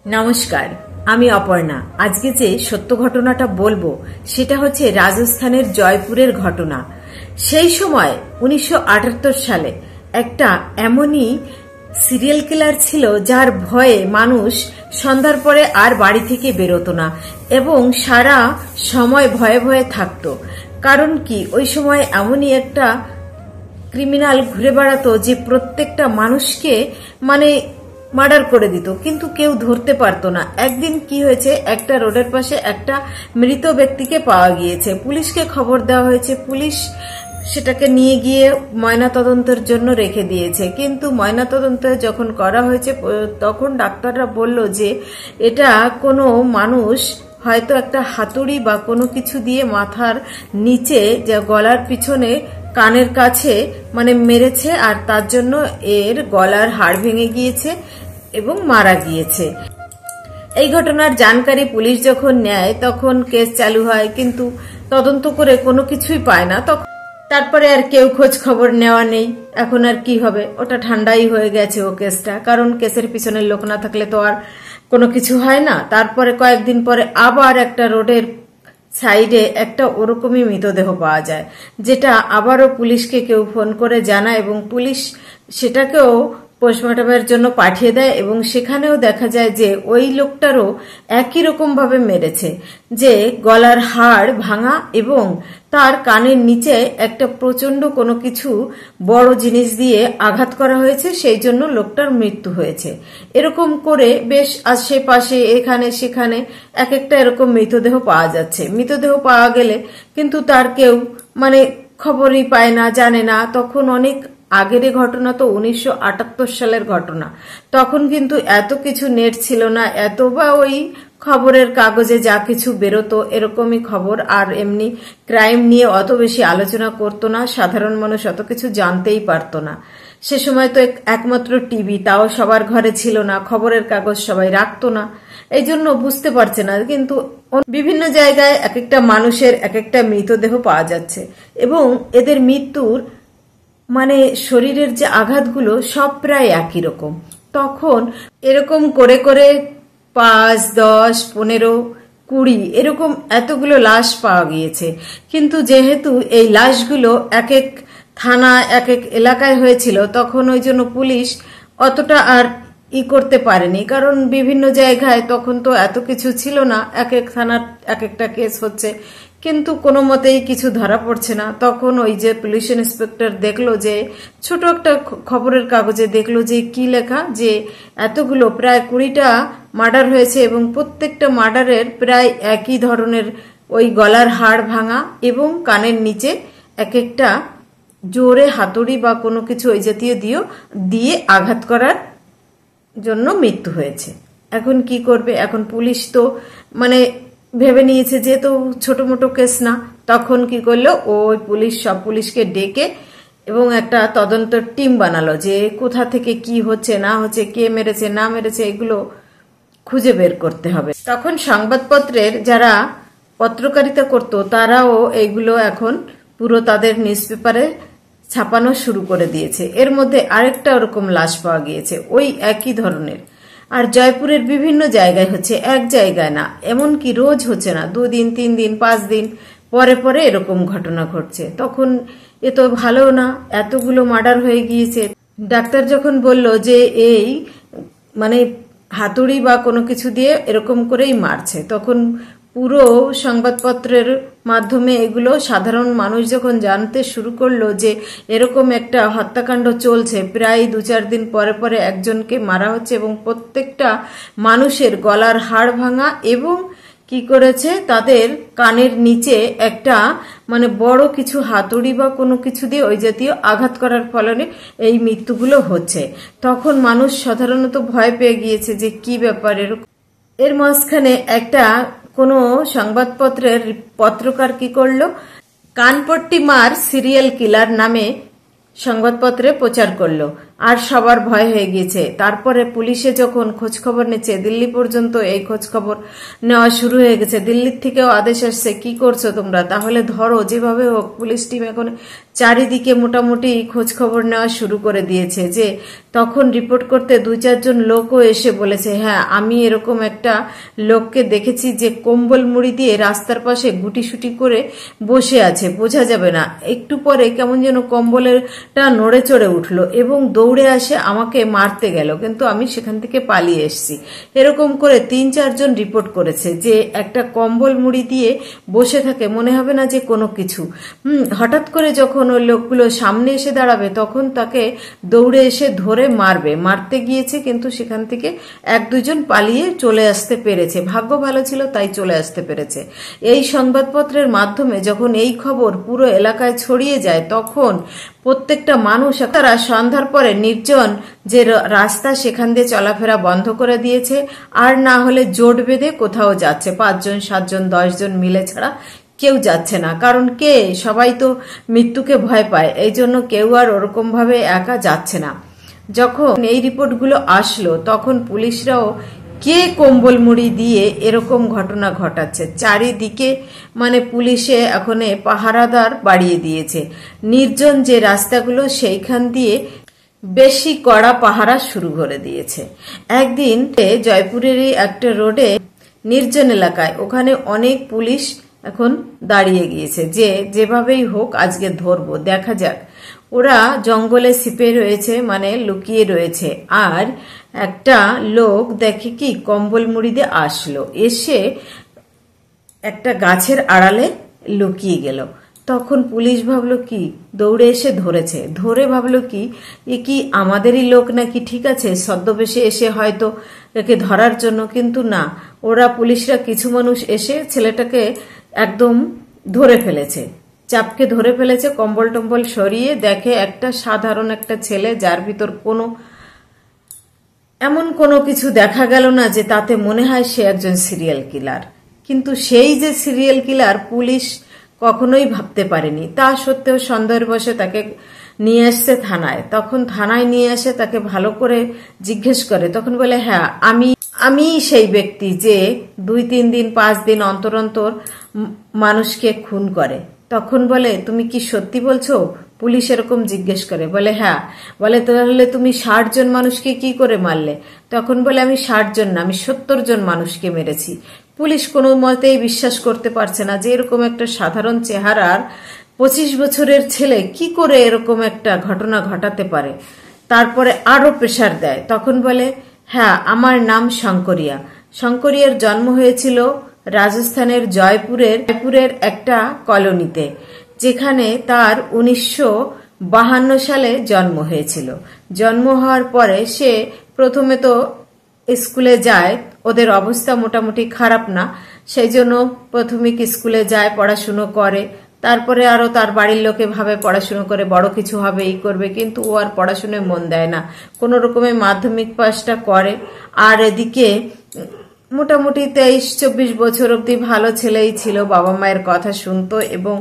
নমস্কার, আমি অপর্ণা। আজকে যে সত্য ঘটনাটা বলবো সেটা হচ্ছে রাজস্থানের জয়পুরের ঘটনা। সেই সময় 1978 সালে একটা এমনই সিরিয়াল কিলার ছিল যার ভয়ে মানুষ সন্ধ্যার পরে আর বাড়ি থেকে বেরোতো না এবং সারা সময় ভয়ে ভয়ে থাকতো। কারণ কি, ওই সময় এমনই একটা ক্রিমিনাল ঘুরে বেড়াতো যে প্রত্যেকটা মানুষকে মার্ডার করে দিত, কিন্তু কেউ ধরতে পারতো না। একদিন কি হয়েছে, একটা রোডের পাশে একটা মৃত ব্যক্তিকে পাওয়া গিয়েছে। পুলিশকে খবর দেওয়া হয়েছে, পুলিশ সেটাকে নিয়ে গিয়ে ময়নাতদন্তের জন্য রেখে দিয়েছে। কিন্তু ময়নাতদন্ত যখন করা হয়েছে তখন ডাক্তাররা বলল যে এটা কোনো মানুষ হয়তো একটা হাতুড়ি বা কোনো কিছু দিয়ে মাথার নিচে, যা গলার পিছনে কানের কাছে মেরেছে, আর তার জন্য এর গলার হাড় ভেঙে গিয়েছে এবং মারা গিয়েছে। এই ঘটনার জানকারি পুলিশ যখন নেয় তখন কেস চালু হয়, কিন্তু তদন্ত করে কোনো কিছুই পায় না। তারপরে আর কেউ খোঁজ খবর নেওয়া নেই। এখন আর কি হবে, ওটা ঠান্ডাই হয়ে গেছে ও কেসটা, কারণ কেসের পিছনের লোক না থাকলে তো আর কোনো কিছু হয় না। তারপরে কয়েকদিন পরে আবার একটা রোডের সাইডে একটা ওরকমই মৃতদেহ পাওয়া যায়, যেটা আবারও পুলিশকে কেউ ফোন করে জানায় এবং পুলিশ সেটাকেও পোস্টমর্টমের জন্য পাঠিয়ে দেয় এবং সেখানেও দেখা যায় যে ওই লোকটারও একই রকম ভাবে মেরেছে, যে গলার হাড় ভাঙা এবং তার কানের নিচে একটা প্রচন্ড কোনো কিছু বড় জিনিস দিয়ে আঘাত করা হয়েছে, সেই জন্য লোকটার মৃত্যু হয়েছে। এরকম করে বেশ আশেপাশে এখানে সেখানে এক একটা এরকম মৃতদেহ পাওয়া যাচ্ছে। মৃতদেহ পাওয়া গেলে কিন্তু তার কেউ খবরই পায় না, জানে না। তখন অনেক আগের ঘটনা, তো 1978 সালের ঘটনা। তখন কিন্তু এত কিছু নেট ছিল না, এত বা ওই খবরের কাগজে যা কিছু বেরোতো এরকমই খবর, আর এমনি ক্রাইম নিয়ে অত বেশি আলোচনা করতো না। সাধারণ মানুষ অত কিছু জানতেই পারতো না। সে সময় তো একমাত্র টিভি, তাও সবার ঘরে ছিল না, খবরের কাগজ সবাই রাখতো না, এই জন্য বুঝতে পারছে না। কিন্তু বিভিন্ন জায়গায় এক একটা মানুষের এক একটা মৃতদেহ পাওয়া যাচ্ছে এবং এদের মৃত্যুর শরীরের যে আঘাতগুলো সব প্রায় একই রকম। তখন এরকম করে করে 5, 10, 15, 20 এরকম এতগুলো লাশ পাওয়া গিয়েছে। কিন্তু যেহেতু এই লাশগুলো এক এক থানা এক এক এলাকায় হয়েছিল, তখন ওই জন্য পুলিশ অতটা আর করতে পারেনি, কারণ বিভিন্ন জায়গায় তখন তো এত কিছু ছিল না, এক এক থানার এক একটা কেস হচ্ছে, কিন্তু কোনো মতেই কিছু ধরা পড়ছে না। তখন ওই যে পুলিশ ইন্সপেক্টর দেখলো যে ছোট একটা খবরের কাগজে দেখলো যে কি লেখা, যে এতগুলো প্রায় 20টা মার্ডার হয়েছে এবং প্রত্যেকটা মার্ডারের প্রায় একই ধরনের ওই গলার হাড় ভাঙা এবং কানের নিচে এক একটা জোরে হাতুড়ি বা কোনো কিছু ওই জাতীয় দিয়ে আঘাত করার জন্য মৃত্যু হয়েছে। এখন কি করবে? এখন পুলিশ তো ভেবে নিয়েছে যে তো ছোট মোটো কেস না। তখন কি করলো, ওই সব পুলিশকে ডেকে এবং একটা তদন্ত টিম বানালো যে কোথা থেকে কি হচ্ছে না হচ্ছে, কে মেরেছে না মেরেছে, এগুলো খুঁজে বের করতে হবে। তখন সংবাদপত্রের যারা পত্রকারিতা করত তারাও এইগুলো এখন পুরো তাদের নিউজ পেপারে ছাপানো শুরু করে দিয়েছে। এর মধ্যে আরেকটা ওরকম লাশ পাওয়া গিয়েছে ওই একই ধরনের। আর জয়পুরের বিভিন্ন জায়গায় হচ্ছে, এক জায়গায় না, এমনকি রোজ হচ্ছে না, 2 দিন 3 দিন 5 দিন পরে পরে এরকম ঘটনা ঘটছে। তখন এ তো ভালো না, এতগুলো মার্ডার হয়ে গিয়েছে। ডাক্তার যখন বলল যে এই হাতুড়ি বা কোনো কিছু দিয়ে এরকম করেই মারছে, তখন পুরো সংবাদপত্রের মাধ্যমে এগুলো সাধারণ মানুষ যখন জানতে শুরু করলো যে এরকম একটা হত্যাকাণ্ড চলছে, প্রায় 2-4 দিন পরে পরে একজনকে মারা হচ্ছে এবং প্রত্যেকটা মানুষের গলার হাড় ভাঙা এবং কি করেছে, তাদের কানের নিচে একটা বড় কিছু হাতুড়ি বা কোনো কিছু দিয়ে ওই জাতীয় আঘাত করার ফলে এই মৃত্যুগুলো হচ্ছে। তখন মানুষ সাধারণত ভয় পেয়ে গিয়েছে যে কি ব্যাপার। এর মাঝখানে একটা কোনো সংবাদপত্রের পত্রকার কি করলো, কানপট্টি মার সিরিয়াল কিলার নামে সংবাদপত্রে প্রচার করলো, আর সবার ভয় হয়ে গিয়েছে। তারপরে পুলিশে যখন খোঁজ খবর নিচ্ছে, দিল্লি পর্যন্ত এই খোঁজ খবর নেওয়া শুরু হয়ে গেছে। দিল্লির থেকেও আদেশ আসছে, কি করছো তোমরা, তাহলে ধরো, যেভাবে হোক। পুলিশ টিম এখন চারিদিকে মোটামুটি খোঁজ খবর নেওয়া শুরু করে দিয়েছে। যে তখন রিপোর্ট করতে 2-4 জন লোকও এসে বলেছে, হ্যাঁ আমি এরকম একটা লোককে দেখেছি যে কম্বল মুড়ি দিয়ে রাস্তার পাশে গুটিসুটি করে বসে আছে, বোঝা যাবে না। একটু পরে কেমন যেন কম্বলেরটা নড়ে চড়ে উঠলো এবং দৌড়ে আসে আমাকে মারতে গেল, কিন্তু আমি সেখান থেকে পালিয়ে এসেছি। এরকম করে 3-4 জন রিপোর্ট করেছে যে একটা কম্বল মুড়ি দিয়ে বসে থাকে, মনে হবে না যে কোনো কিছু। হঠাৎ করে যখন ওই লোকগুলো সামনে এসে দাঁড়াবে তখন তাকে দৌড়ে এসে ধরে মারতে গিয়েছে, কিন্তু সেখান থেকে 1-2 জন পালিয়ে চলে আসতে পেরেছে। ভাগ্য ভালো ছিল তাই চলে আসতে পেরেছে। এই সংবাদপত্রের মাধ্যমে যখন এই খবর পুরো এলাকায় ছড়িয়ে যায় তখন প্রত্যেকটা মানুষ তারা সন্ধ্যার পরে নির্জন যে রাস্তা সেখান দিয়ে চলাফেরা বন্ধ করে দিয়েছে, আর না হলে জোট বেঁধে কোথাও যাচ্ছে। 5 জন 7 জন 10 জন মিলে ছাড়া কেউ যাচ্ছে না। কারণ সবাই তো মৃত্যুকে ভয় পায়, এই জন্য কেউ আর ওরকম ভাবে একা যাচ্ছে না। যখন এই রিপোর্টগুলো আসলো তখন পুলিশরাও কে কম্বল মুড়ি দিয়ে এরকম ঘটনা ঘটাচ্ছে, চারিদিকে পুলিশে এখন পাহারাদার বাড়িয়ে দিয়েছে। নির্জন যে রাস্তাগুলো সেইখান দিয়ে বেশি কড়া পাহারা শুরু করে দিয়েছে। একদিন জয়পুরেরই একটা রোডে নির্জন এলাকায় ওখানে অনেক পুলিশ এখন দাঁড়িয়ে গিয়েছে যে যেভাবেই হোক আজকে ধরবো, দেখা যাক। ওরা জঙ্গলে ছিপে রয়েছে, লুকিয়ে রয়েছে। আর একটা লোক দেখে কি কম্বল মুড়ি দিয়ে আসলো, এসে একটা গাছের আড়ালে লুকিয়ে গেল। তখন পুলিশ ভাবলো কি দৌড়ে এসে ধরেছে, ধরে ভাবলো কি এ কি আমাদেরই লোক নাকি, ঠিক আছে ছদ্মবেশে এসে হয়তো একে ধরার জন্য। কিন্তু না, ওরা পুলিশরা কিছু মানুষ এসে ছেলেটাকে একদম ধরে ফেলেছে, চাপকে ধরে ফেলেছে। কম্বল টম্বল সরিয়ে দেখে একটা সাধারণ একটা ছেলে, যার ভিতর এমন কোনো কিছু দেখা গেল না যে তাতে মনে হয় সে একজন সিরিয়াল কিলার। কিন্তু সেই যে সিরিয়াল কিলার পুলিশ কখনোই ভাবতে পারেনি। তা সত্ত্বেও সন্দেহের বশে তাকে নিয়ে আসছে থানায়। তখন থানায় নিয়ে আসে তাকে ভালো করে জিজ্ঞেস করে, তখন বলে হ্যাঁ আমি সেই ব্যক্তি যে 2-3 দিন 5 দিন অন্তর অন্তর মানুষকে খুন করে। তখন বলে তুমি কি সত্যি বলছো? পুলিশ এরকম জিজ্ঞেস করে, বলে হ্যাঁ। বলে তাহলে তুমি 60 জন মানুষকে কি করে মারলে? তখন বলে আমি 60 জন না, আমি 70 জন মানুষকে মেরেছি। পুলিশ কোনো মতেই বিশ্বাস করতে পারছে না যে এরকম একটা সাধারণ চেহারার 25 বছরের ছেলে কি করে এরকম একটা ঘটনা ঘটাতে পারে। তারপরে আরো প্রেসার দেয়। তখন বলে হ্যাঁ আমার নাম শঙ্করিয়া। শঙ্করিয়ার জন্ম হয়েছিল রাজস্থানের জয়পুরের একটা কলোনিতে, যেখানে তার 1952 সালে জন্ম হয়েছিল। জন্ম হওয়ার পরে সে প্রথমে তো স্কুলে যায়, ওদের অবস্থা মোটামুটি খারাপ না, সেই জন্য প্রাথমিক স্কুলে যায়, পড়াশুনো করে। তারপরে আরো তার বাড়ির লোকে ভাবে পড়াশুনো করে বড় কিছু হবে, এই করবে, কিন্তু ও আর পড়াশুনোয় মন দেয় না। কোন রকমের মাধ্যমিক পাসটা করে। আর এদিকে মোটামুটি 23-24 বছর অব্দি ভালো ছেলেই ছিল, বাবা মায়ের কথা শুনতো এবং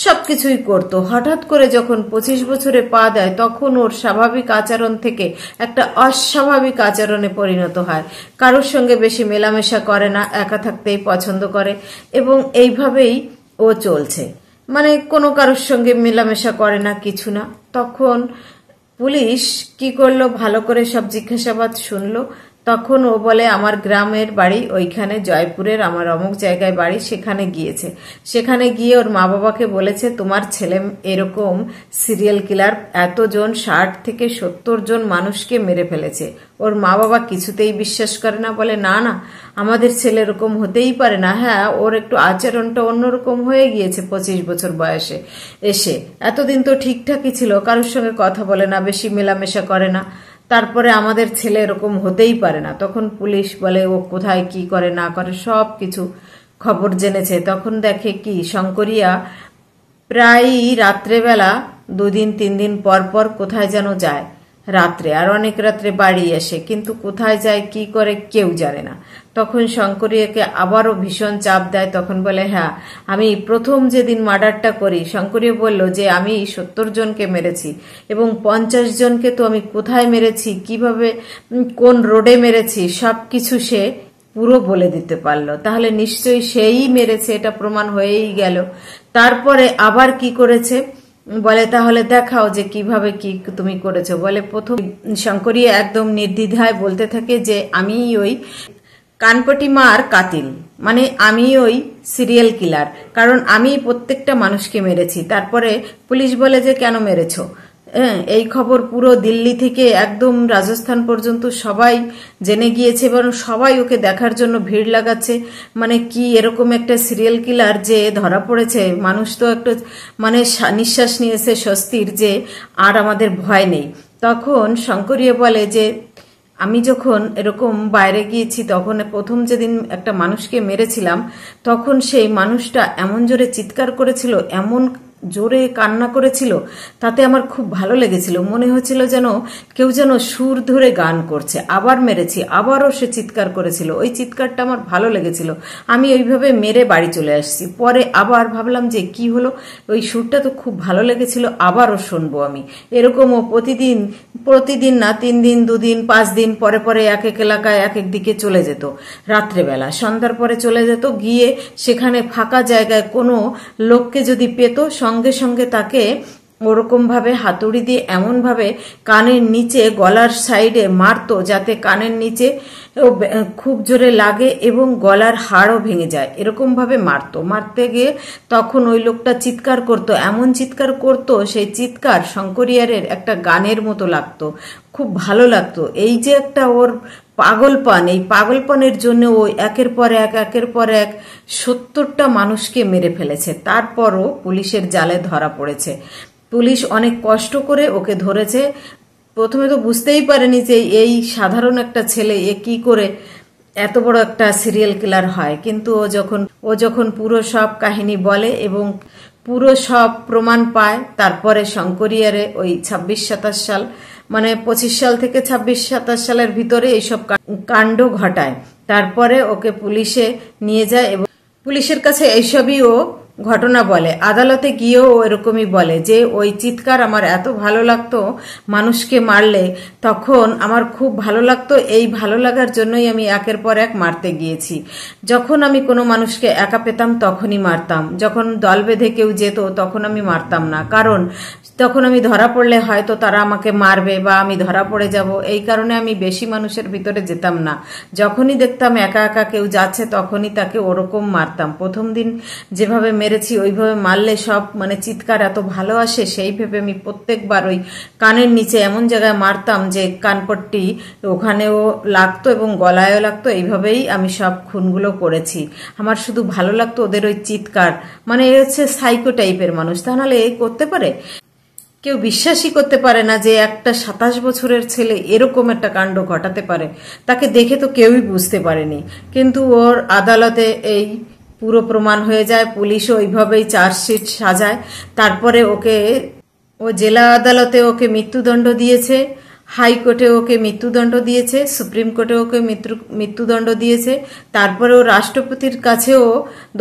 সবকিছুই করতো। হঠাৎ করে যখন 25 বছরে পা দেয় তখন ওর স্বাভাবিক আচরণ থেকে একটা অস্বাভাবিক আচরণে পরিণত হয়। কারোর সঙ্গে বেশি মেলামেশা করে না, একা থাকতেই পছন্দ করে এবং এইভাবেই ও চলছে। কোনো কারোর সঙ্গে মেলামেশা করে না, কিছু না। তখন পুলিশ কি করলো, ভালো করে সব জিজ্ঞাসাবাদ শুনলো। তখন ও বলে আমার গ্রামের বাড়ি ওইখানে, জয়পুরের আমার অমুক জায়গায় বাড়ি, সেখানে গিয়েছে। সেখানে গিয়ে ওর মা বাবাকে বলেছে তোমার ছেলে এরকম সিরিয়াল কিলার এতজন 60 থেকে 70 জন মানুষকে মেরে ফেলেছে। ওর মা বাবা কিছুতেই বিশ্বাস করে না, বলে না না আমাদের ছেলে এরকম হতেই পারে না। হ্যাঁ ওর একটু আচরণটা অন্যরকম হয়ে গিয়েছে 25 বছর বয়সে এসে, এতদিন তো ঠিকঠাকই ছিল, কারোর সঙ্গে কথা বলে না, বেশি মেলামেশা করে না, তারপরে আমাদের ছেলে এরকম হতেই পারে না। তখন পুলিশ বলে ও কোথায় কি করে না করে সব কিছু খবর জেনেছে। তখন দেখে কি শঙ্করিয়া প্রায়ই রাত্রেবেলা 2 দিন 3 দিন পর পর কোথায় যেন যায় রাত্রে, আর অনেক রাত্রে বাড়ি আসে, কিন্তু কোথায় যায় কি করে কেউ জানে না। তখন শঙ্করিয়াকে আবারও ভীষণ চাপ দেয়। তখন বলে হ্যাঁ আমি প্রথম যেদিন মার্ডারটা করি, শঙ্করিয়া বলল যে আমি 70 জনকে মেরেছি এবং 50 জনকে তো আমি কোথায় মেরেছি, কিভাবে, কোন রোডে মেরেছি, সবকিছু সে পুরো বলে দিতে পারলো। তাহলে নিশ্চয়ই সেই মেরেছে, এটা প্রমাণ হয়েই গেল। তারপরে আবার কি করেছে, বলে তাহলে দেখাও যে কিভাবে কি তুমি করেছো। বলে প্রথম শঙ্করী একদম নির্দ্বিধায় বলতে থাকে যে আমি ওই কানপটি মার কাতিল, মানে আমি ওই সিরিয়াল কিলার, কারণ আমি প্রত্যেকটা মানুষকে মেরেছি। তারপরে পুলিশ বলে যে কেন মেরেছো? এই খবর পুরো দিল্লি থেকে একদম রাজস্থান পর্যন্ত সবাই জেনে গিয়েছে এবং সবাই ওকে দেখার জন্য ভিড় লাগাচ্ছে। মানে কি এরকম একটা সিরিয়াল কিলার যে ধরা পড়েছে, মানুষ তো একটু মানে নিঃশ্বাস নিয়েছে স্বস্তির যে আর আমাদের ভয় নেই। তখন শঙ্করীয় বলে যে আমি যখন এরকম বাইরে গিয়েছি তখন প্রথম যেদিন একটা মানুষকে মেরেছিলাম তখন সেই মানুষটা এমন জোরে চিৎকার করেছিল, এমন জোরে কান্না করেছিল, তাতে আমার খুব ভালো লেগেছিল। মনে হচ্ছিল যেন কেউ যেন সুর ধরে গান করছে। আবার মেরেছি, আবারও সে চিৎকার করেছিল, ওই চিৎকারটা আমার ভালো লেগেছিল। আমি ওইভাবে মেরে বাড়ি চলে আসছি। পরে আবার ভাবলাম যে কি হলো, ওই সুরটা তো খুব ভালো লেগেছিল, আবারও শুনবো আমি। এরকমও প্রতিদিন না, 3 দিন 2 দিন 5 দিন পরে পরে এক এক এলাকায় এক এক দিকে চলে যেত। রাত্রেবেলা সন্ধ্যার পরে চলে যেত, গিয়ে সেখানে ফাঁকা জায়গায় কোনো লোককে যদি পেত সঙ্গে সঙ্গে তাকে ওরকম ভাবে হাতুড়ি দিয়ে এমন ভাবে কানের নিচে গলার সাইডে মারতো যাতে কানের নিচে খুব জোরে লাগে এবং গলার হাড়ও ভেঙে যায়। এরকম ভাবে মারতে গিয়ে তখন ওই লোকটা চিৎকার করত, এমন চিৎকার করত সেই চিৎকার শঙ্করিয়ারের একটা গানের মতো লাগতো, খুব ভালো লাগতো। এই যে একটা ওর পাগলপান, এই পাগলপানের জন্য ও একের পর এক 70টা মানুষকে মেরে ফেলেছে। তারপরও পুলিশের জালে ধরা পড়েছে। পুলিশ অনেক কষ্ট করে ওকে ধরেছে। প্রথমে তো বুঝতেই পারেনি যে এই সাধারণ একটা ছেলে এ কি করে এত বড় একটা সিরিয়াল কিলার হয়। কিন্তু ও যখন পুরো সব কাহিনী বলে এবং পুরো সব প্রমাণ পায়, তারপরে শঙ্করিয়ারে ওই 26-27 সাল, মানে 25 সাল থেকে 26-27 সালের ভিতরে এইসব কাণ্ড ঘটায়। তারপরে ওকে পুলিশে নিয়ে যায় এবং পুলিশের কাছে এইসবই ও ঘটনা বলে। আদালতে গিয়েও এরকমই বলে যে ওই চিৎকার আমার এত ভালো লাগতো, মানুষকে মারলে তখন আমার খুব ভালো লাগতো, এই ভালো লাগার জন্যই আমি একের পর এক মারতে গিয়েছি। যখন আমি কোনো মানুষকে একা পেতাম তখনই মারতাম, যখন দল বেঁধে কেউ যেত তখন আমি মারতাম না, কারণ তখন আমি ধরা পড়লে হয়তো তারা আমাকে মারবে বা আমি ধরা পড়ে যাব। এই কারণে আমি বেশি মানুষের ভিতরে যেতাম না। যখনই দেখতাম একা একা কেউ যাচ্ছে তখনই তাকে ওরকম মারতাম। প্রথম দিন যেভাবে মেরেছি ওইভাবে মারলে সব মানে চিৎকার এত ভালো আসে, সেই ভেবে আমি প্রত্যেকবার ওই কানের নিচে এমন জায়গায় মারতাম যে কানপট্টি ওখানেও লাগতো এবং গলায়ও লাগতো। এইভাবেই আমি সব খুনগুলো করেছি। আমার শুধু ভালো লাগতো ওদের ওই চিৎকার। মানে এ হচ্ছে সাইকো টাইপের মানুষ, তাহলে এই করতে পারে? কেউ বিশ্বাসই করতে পারে না যে একটা 27 বছরের ছেলে এরকম একটা কাণ্ড ঘটাতে পারে। তাকে দেখে তো কেউই বুঝতে পারেনি, কিন্তু ওর আদালতে এই পুরো প্রমাণ হয়ে যায়। পুলিশও ওইভাবেই চার্জশিট সাজায়। তারপরে ও জেলা আদালতে ওকে মৃত্যুদণ্ড দিয়েছে, হাইকোর্টে ওকে মৃত্যুদণ্ড দিয়েছে, সুপ্রিম কোর্টে ওকে মৃত্যুদণ্ড দিয়েছে। তারপরে ও রাষ্ট্রপতির কাছেও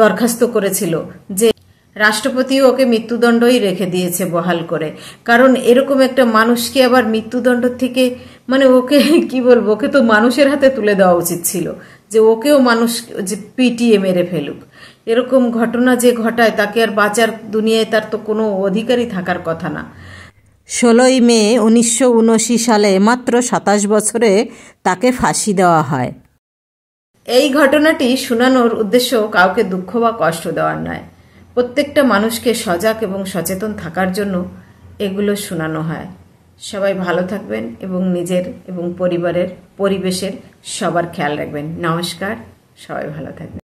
দরখাস্ত করেছিল যে রাষ্ট্রপতিও ওকে মৃত্যুদণ্ডই রেখে দিয়েছে বহাল করে। কারণ এরকম একটা মানুষকে আবার মৃত্যুদণ্ড থেকে, মানে ওকে কি বলবো, ওকে তো মানুষের হাতে তুলে দেওয়া উচিত ছিল, যে ওকেও মানুষ যে পিটিয়ে মেরে ফেলুক। এরকম ঘটনা যে ঘটায় তাকে আর বাঁচার দুনিয়ায় তার তো কোনো অধিকারই থাকার কথা না। 16ই মে 1979 সালে মাত্র 27 বছরে তাকে ফাঁসি দেওয়া হয়। এই ঘটনাটি শোনানোর উদ্দেশ্য কাউকে দুঃখ বা কষ্ট দেওয়ার নয়, প্রত্যেকটা মানুষকে সজাগ এবং সচেতন থাকার জন্য এগুলো শোনানো হয়। সবাই ভালো থাকবেন এবং নিজের এবং পরিবারের পরিবেশের সবার খেয়াল রাখবেন। নমস্কার, সবাই ভালো থাকবেন।